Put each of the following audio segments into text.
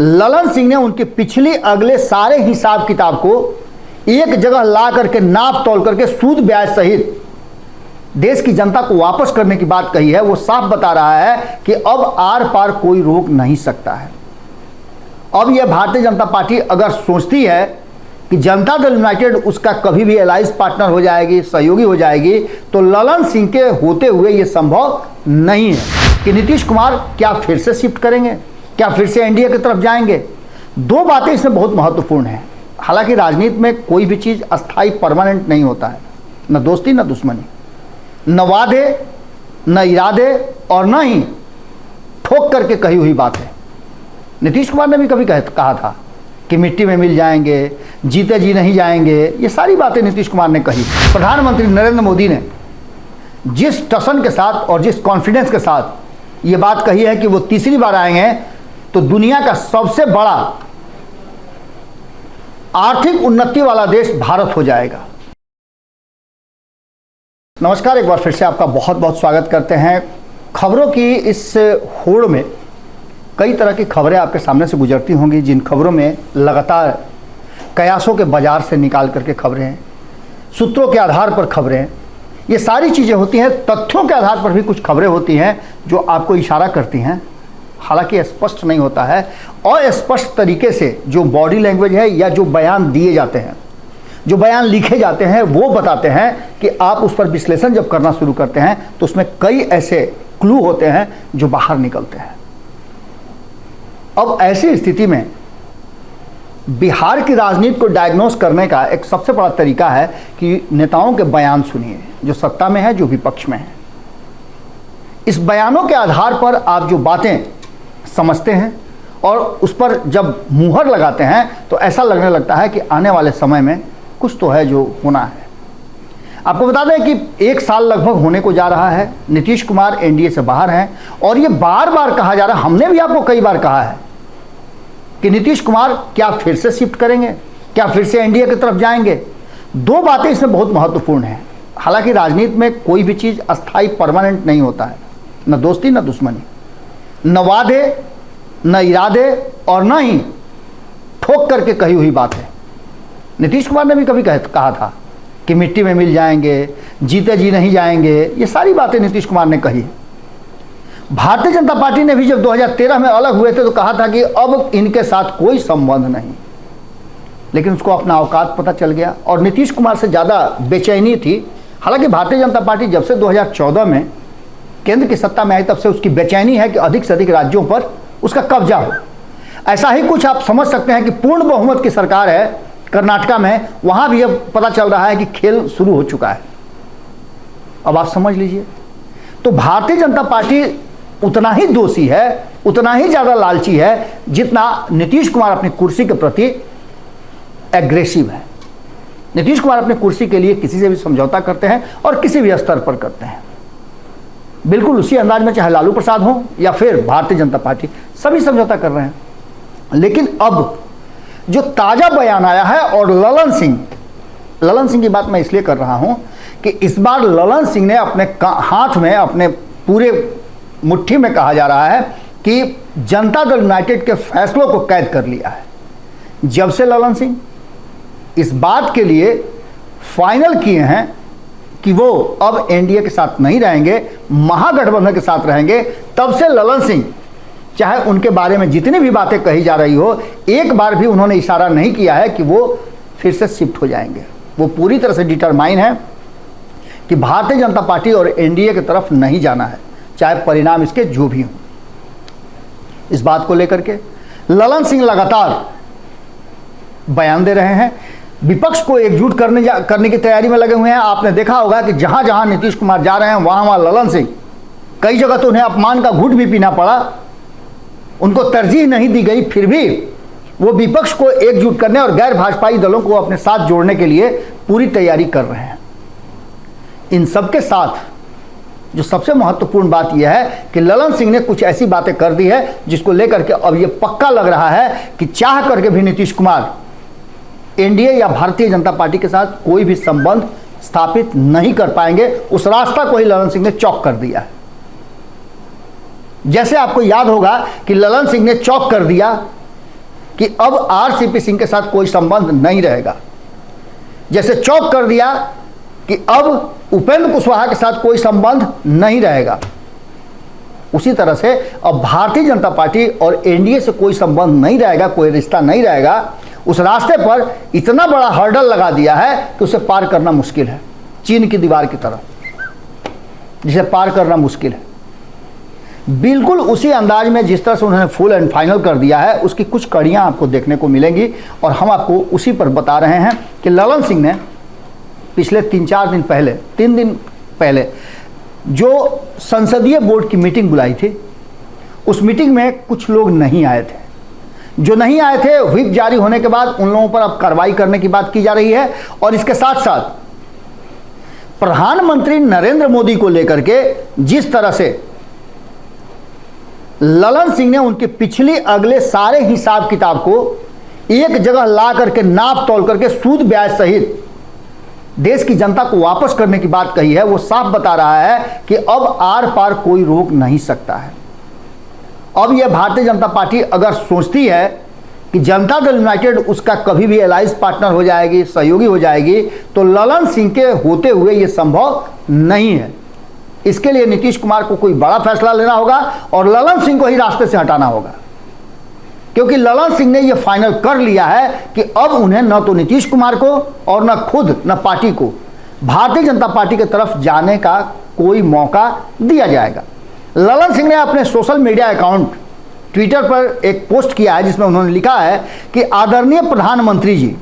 ललन सिंह ने उनके पिछले अगले सारे हिसाब किताब को एक जगह ला करके नाप तोल करके सूद ब्याज सहित देश की जनता को वापस करने की बात कही है। वो साफ बता रहा है कि अब आर पार कोई रोक नहीं सकता है। अब यह भारतीय जनता पार्टी अगर सोचती है कि जनता दल यूनाइटेड उसका कभी भी एलाइंस पार्टनर हो जाएगी, सहयोगी हो जाएगी, तो ललन सिंह के होते हुए यह संभव नहीं है कि नीतीश कुमार क्या फिर से शिफ्ट करेंगे, क्या फिर से एनडीए की तरफ जाएंगे। दो बातें इसमें बहुत महत्वपूर्ण हैं। हालांकि राजनीति में कोई भी चीज़ अस्थायी परमानेंट नहीं होता है, न दोस्ती न दुश्मनी, न वादे न इरादे और न ही ठोक करके कही हुई बात है। नीतीश कुमार ने भी कभी कहा था कि मिट्टी में मिल जाएंगे, जीते जी नहीं जाएंगे। ये सारी बातें नीतीश कुमार ने कही। प्रधानमंत्री नरेंद्र मोदी ने जिस टसन के साथ और जिस कॉन्फिडेंस के साथ ये बात कही है कि वो तीसरी बार आएंगे तो दुनिया का सबसे बड़ा आर्थिक उन्नति वाला देश भारत हो जाएगा। नमस्कार, एक बार फिर से आपका बहुत बहुत स्वागत करते हैं। खबरों की इस होड़ में कई तरह की खबरें आपके सामने से गुजरती होंगी, जिन खबरों में लगातार कयासों के बाजार से निकाल करके खबरें हैं, सूत्रों के आधार पर खबरें, ये सारी चीज़ें होती हैं। तथ्यों के आधार पर भी कुछ खबरें होती हैं जो आपको इशारा करती हैं, हालांकि स्पष्ट नहीं होता है। और स्पष्ट तरीके से जो बॉडी लैंग्वेज है या जो बयान दिए जाते हैं, जो बयान लिखे जाते हैं, वो बताते हैं कि आप उस पर विश्लेषण जब करना शुरू करते हैं तो उसमें कई ऐसे क्लू होते हैं जो बाहर निकलते हैं। अब ऐसी स्थिति में बिहार की राजनीति को डायग्नोस करने का एक सबसे बड़ा तरीका है कि नेताओं के बयान सुनिए, जो सत्ता में है, जो विपक्ष में है। इस बयानों के आधार पर आप जो बातें समझते हैं और उस पर जब मुहर लगाते हैं तो ऐसा लगने लगता है कि आने वाले समय में कुछ तो है जो होना है। आपको बता दें कि 1 साल लगभग होने को जा रहा है, नीतीश कुमार एनडीए से बाहर हैं और ये बार बार कहा जा रहा है, हमने भी आपको कई बार कहा है कि नीतीश कुमार क्या फिर से शिफ्ट करेंगे, क्या फिर से एनडीए की तरफ जाएंगे। दो बातें इसमें बहुत महत्वपूर्ण हैं। हालांकि राजनीति में कोई भी चीज़ अस्थायी परमानेंट नहीं होता है, न दोस्ती न दुश्मनी, न वादे न इरादे और न ही ठोक करके कही हुई बात है। नीतीश कुमार ने भी कभी कहा था कि मिट्टी में मिल जाएंगे, जीते जी नहीं जाएंगे। ये सारी बातें नीतीश कुमार ने कही। भारतीय जनता पार्टी ने भी जब 2013 में अलग हुए थे तो कहा था कि अब इनके साथ कोई संबंध नहीं, लेकिन उसको अपना औकात पता चल गया और नीतीश कुमार से ज़्यादा बेचैनी थी। हालांकि भारतीय जनता पार्टी जब से 2014 में केंद्र की सत्ता में आई तब से उसकी बेचैनी है कि अधिक से अधिक राज्यों पर उसका कब्जा हो। ऐसा ही कुछ आप समझ सकते हैं कि पूर्ण बहुमत की सरकार है कर्नाटका में, वहां भी अब पता चल रहा है कि खेल शुरू हो चुका है। अब आप समझ लीजिए, तो भारतीय जनता पार्टी उतना ही दोषी है, उतना ही ज्यादा लालची है जितना नीतीश कुमार अपनी कुर्सी के प्रति एग्रेसिव है। नीतीश कुमार अपनी कुर्सी के लिए किसी से भी समझौता करते हैं और किसी भी स्तर पर करते हैं, बिल्कुल उसी अंदाज में, चाहे लालू प्रसाद हो या फिर भारतीय जनता पार्टी, सभी समझौता कर रहे हैं। लेकिन अब जो ताजा बयान आया है, और ललन सिंह की बात मैं इसलिए कर रहा हूं कि इस बार ललन सिंह ने अपने हाथ में, अपने पूरे मुट्ठी में कहा जा रहा है कि जनता दल यूनाइटेड के फैसलों को कैद कर लिया है। जब से ललन सिंह इस बात के लिए फाइनल किए हैं कि वो अब एनडीए के साथ नहीं रहेंगे, महागठबंधन के साथ रहेंगे, तब से ललन सिंह, चाहे उनके बारे में जितनी भी बातें कही जा रही हो, एक बार भी उन्होंने इशारा नहीं किया है कि वो फिर से शिफ्ट हो जाएंगे। वो पूरी तरह से डिटरमाइन है कि भारतीय जनता पार्टी और एनडीए की तरफ नहीं जाना है, चाहे परिणाम इसके जो भी हों। इस बात को लेकर के ललन सिंह लगातार बयान दे रहे हैं, विपक्ष को एकजुट करने की तैयारी में लगे हुए हैं। आपने देखा होगा कि जहां जहां नीतीश कुमार जा रहे हैं वहां ललन सिंह, कई जगह तो उन्हें अपमान का घूंट भी पीना पड़ा, उनको तरजीह नहीं दी गई, फिर भी वो विपक्ष को एकजुट करने और गैर भाजपाई दलों को अपने साथ जोड़ने के लिए पूरी तैयारी कर रहे हैं। इन सबके साथ जो सबसे महत्वपूर्ण बात यह है कि ललन सिंह ने कुछ ऐसी बातें कर दी है जिसको लेकर के अब यह पक्का लग रहा है कि चाह करके भी नीतीश कुमार एनडीए या भारतीय जनता पार्टी के साथ कोई भी संबंध स्थापित नहीं कर पाएंगे। उस रास्ता को ही ललन सिंह ने चौक कर दिया है। जैसे आपको याद होगा कि ललन सिंह ने चौक कर दिया कि अब आरसीपी सिंह के साथ कोई संबंध नहीं रहेगा। जैसे चौक कर दिया कि अब उपेंद्र कुशवाहा के साथ कोई संबंध नहीं रहेगा, उसी तरह से अब भारतीय जनता पार्टी और एनडीए से कोई संबंध नहीं रहेगा, कोई रिश्ता नहीं रहेगा। उस रास्ते पर इतना बड़ा हर्डल लगा दिया है कि उसे पार करना मुश्किल है, चीन की दीवार की तरह, जिसे पार करना मुश्किल है। बिल्कुल उसी अंदाज में जिस तरह से उन्होंने फुल एंड फाइनल कर दिया है, उसकी कुछ कड़ियां आपको देखने को मिलेंगी और हम आपको उसी पर बता रहे हैं कि ललन सिंह ने पिछले 3 दिन पहले जो संसदीय बोर्ड की मीटिंग बुलाई थी, उस मीटिंग में कुछ लोग नहीं आए थे। जो नहीं आए थे, व्हिप जारी होने के बाद उन लोगों पर अब कार्रवाई करने की बात की जा रही है। और इसके साथ साथ प्रधानमंत्री नरेंद्र मोदी को लेकर के जिस तरह से ललन सिंह ने उनके पिछले अगले सारे हिसाब किताब को एक जगह ला करके नाप तोल करके सूद ब्याज सहित देश की जनता को वापस करने की बात कही है, वो साफ बता रहा है कि अब आर पार कोई रोक नहीं सकता है। अब यह भारतीय जनता पार्टी अगर सोचती है कि जनता दल यूनाइटेड उसका कभी भी एलाइंस पार्टनर हो जाएगी, सहयोगी हो जाएगी, तो ललन सिंह के होते हुए यह संभव नहीं है। इसके लिए नीतीश कुमार को कोई बड़ा फैसला लेना होगा और ललन सिंह को ही रास्ते से हटाना होगा, क्योंकि ललन सिंह ने यह फाइनल कर लिया है कि अब उन्हें न तो नीतीश कुमार को और न खुद न पार्टी को भारतीय जनता पार्टी की तरफ जाने का कोई मौका दिया जाएगा। ललन सिंह ने अपने सोशल मीडिया अकाउंट ट्विटर पर एक पोस्ट किया है जिसमें उन्होंने लिखा है कि आदरणीय प्रधानमंत्री जी,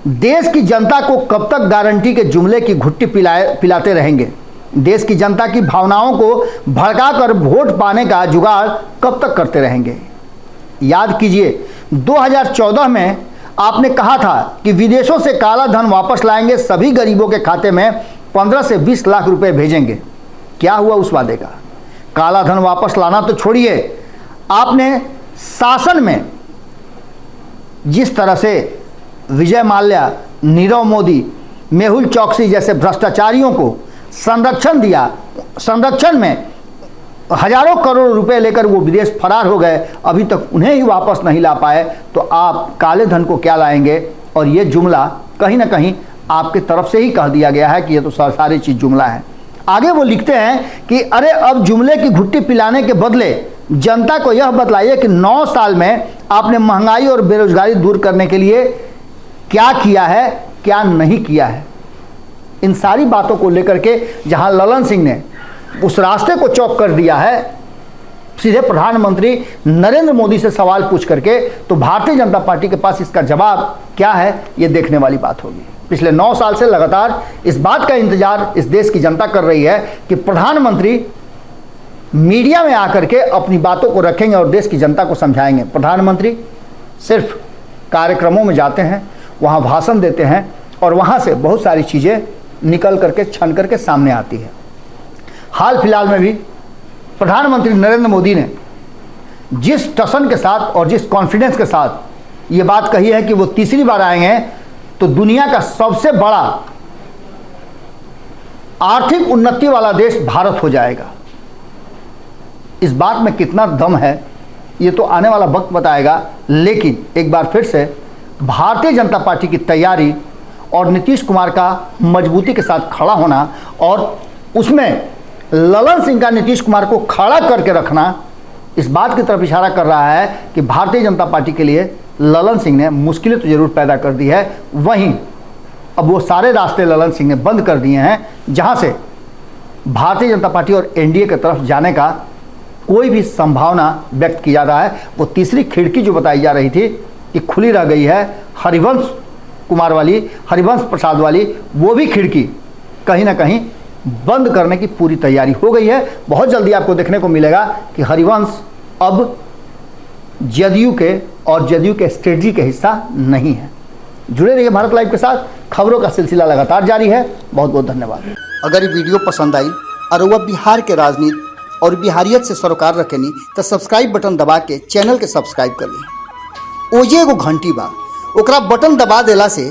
देश की जनता को कब तक गारंटी के जुमले की घुट्टी पिलाते रहेंगे? देश की जनता की भावनाओं को भड़काकर वोट पाने का जुगाड़ कब तक करते रहेंगे? याद कीजिए 2014 में आपने कहा था कि विदेशों से काला धन वापस लाएंगे, सभी गरीबों के खाते में 15 से 20 लाख रुपए भेजेंगे। क्या हुआ उस वादे का? काला धन वापस लाना तो छोड़िए, आपने शासन में जिस तरह से विजय माल्या, नीरव मोदी, मेहुल चौकसी जैसे भ्रष्टाचारियों को संरक्षण दिया, संरक्षण में हजारों करोड़ रुपए लेकर वो विदेश फरार हो गए, अभी तक उन्हें ही वापस नहीं ला पाए, तो आप काले धन को क्या लाएंगे? और ये जुमला कहीं ना कहीं आपके तरफ से ही कह दिया गया है कि ये तो सारी चीज़ जुमला है। आगे वो लिखते हैं कि अरे अब जुमले की घुट्टी पिलाने के बदले जनता को यह बतलाइए कि 9 साल में आपने महंगाई और बेरोजगारी दूर करने के लिए क्या किया है, क्या नहीं किया है। इन सारी बातों को लेकर के जहां ललन सिंह ने उस रास्ते को चौक कर दिया है, सीधे प्रधानमंत्री नरेंद्र मोदी से सवाल पूछ करके, तो भारतीय जनता पार्टी के पास इसका जवाब क्या है, ये देखने वाली बात होगी। पिछले 9 साल से लगातार इस बात का इंतजार इस देश की जनता कर रही है कि प्रधानमंत्री मीडिया में आकर के अपनी बातों को रखेंगे और देश की जनता को समझाएंगे। प्रधानमंत्री सिर्फ कार्यक्रमों में जाते हैं, वहाँ भाषण देते हैं और वहाँ से बहुत सारी चीज़ें निकल करके छन करके सामने आती है। हाल फिलहाल में भी प्रधानमंत्री नरेंद्र मोदी ने जिस टसन के साथ और जिस कॉन्फिडेंस के साथ ये बात कही है कि वो तीसरी बार आएंगे तो दुनिया का सबसे बड़ा आर्थिक उन्नति वाला देश भारत हो जाएगा। इस बात में कितना दम है ये तो आने वाला वक्त बताएगा, लेकिन एक बार फिर से भारतीय जनता पार्टी की तैयारी और नीतीश कुमार का मजबूती के साथ खड़ा होना और उसमें ललन सिंह का नीतीश कुमार को खड़ा करके रखना, इस बात की तरफ इशारा कर रहा है कि भारतीय जनता पार्टी के लिए ललन सिंह ने मुश्किलें तो जरूर पैदा कर दी है, वहीं अब वो सारे रास्ते ललन सिंह ने बंद कर दिए हैं जहां से भारतीय जनता पार्टी और एनडीए की तरफ जाने का कोई भी संभावना व्यक्त की जा रहा है। वो तीसरी खिड़की जो बताई जा रही थी कि खुली रह गई है, हरिवंश कुमार वाली, हरिवंश प्रसाद वाली, वो भी खिड़की कहीं ना कहीं बंद करने की पूरी तैयारी हो गई है। बहुत जल्दी आपको देखने को मिलेगा कि हरिवंश अब जदयू के और जदयू के स्ट्रेटजी के हिस्सा नहीं है। जुड़े रहिए भारत लाइव के साथ, खबरों का सिलसिला लगातार जारी है। बहुत बहुत धन्यवाद। अगर ये वीडियो पसंद आई और वह बिहार के राजनीति और बिहारियत से सरोकार रखेनी तो सब्सक्राइब बटन दबा के चैनल के सब्सक्राइब कर ली। ओजे एगो घंटी बा, ओकरा बटन दबा देला से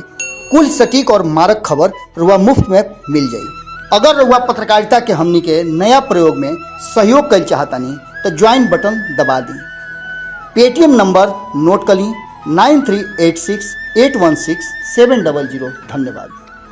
कुल सटीक और मारक खबर रुआ मुफ्त में मिल जाई। अगर रुआ पत्रकारिता के हमनी के नया प्रयोग में सहयोग कर चाहतानी तो ज्वाइन बटन दबा दी। पेटीएम नंबर नोट कर ली 9386816700। धन्यवाद।